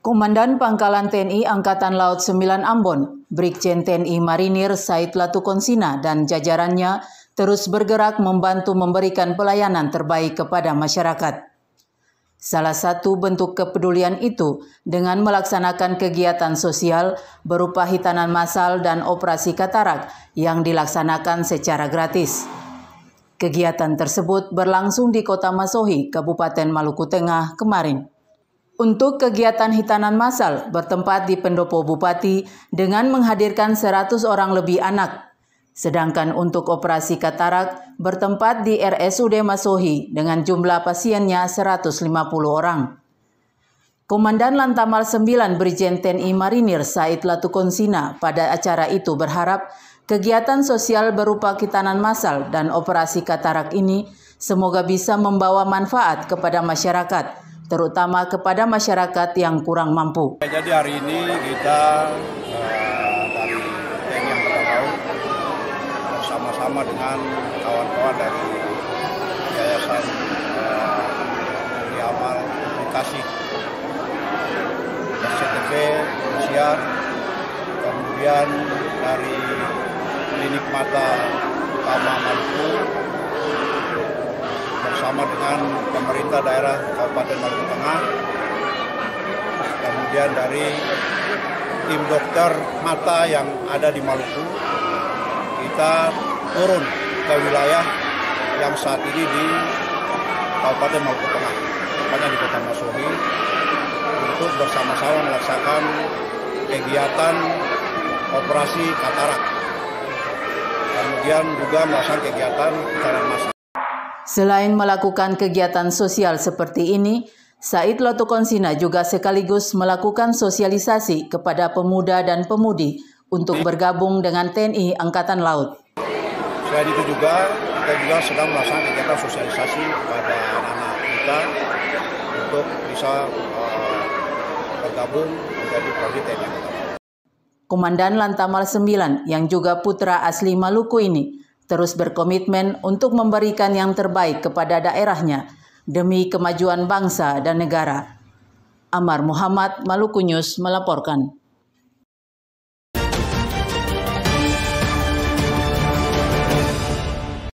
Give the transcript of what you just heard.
Komandan Pangkalan TNI Angkatan Laut 9 Ambon, Brigjen TNI Marinir Said Latukonsina dan jajarannya terus bergerak membantu memberikan pelayanan terbaik kepada masyarakat. Salah satu bentuk kepedulian itu dengan melaksanakan kegiatan sosial berupa hitanan massal dan operasi katarak yang dilaksanakan secara gratis. Kegiatan tersebut berlangsung di Kota Masohi, Kabupaten Maluku Tengah kemarin. Untuk kegiatan hitanan massal bertempat di pendopo Bupati dengan menghadirkan 100 orang lebih anak. Sedangkan untuk operasi katarak bertempat di RSUD Masohi dengan jumlah pasiennya 150 orang. Komandan Lantamal 9 Brigjen TNI Marinir Said Latukonsina pada acara itu berharap kegiatan sosial berupa hitanan massal dan operasi katarak ini semoga bisa membawa manfaat kepada masyarakat, terutama kepada masyarakat yang kurang mampu. Jadi hari ini kita dari TNI Angkatan Laut bersama-sama dengan kawan-kawan dari Yayasan Amal Komunikasi, SCTV, Indonesia, kemudian dari Klinik Mata Utama Maluku, bersama dengan pemerintah daerah Kabupaten Maluku Tengah, kemudian dari tim dokter mata yang ada di Maluku, kita turun ke wilayah yang saat ini di Kabupaten Maluku Tengah, tepatnya di Kota Masohi, untuk bersama-sama melaksanakan kegiatan operasi katarak, kemudian juga melaksanakan kegiatan hitanan massal. Selain melakukan kegiatan sosial seperti ini, Said Latukonsina juga sekaligus melakukan sosialisasi kepada pemuda dan pemudi untuk bergabung dengan TNI Angkatan Laut. Selain itu juga, kita juga sedang melaksanakan kegiatan sosialisasi kepada anak-anak kita untuk bisa bergabung menjadi prajurit TNI Angkatan Laut. Komandan Lantamal 9 yang juga putra asli Maluku ini terus berkomitmen untuk memberikan yang terbaik kepada daerahnya demi kemajuan bangsa dan negara. Amar Muhammad, Maluku News melaporkan.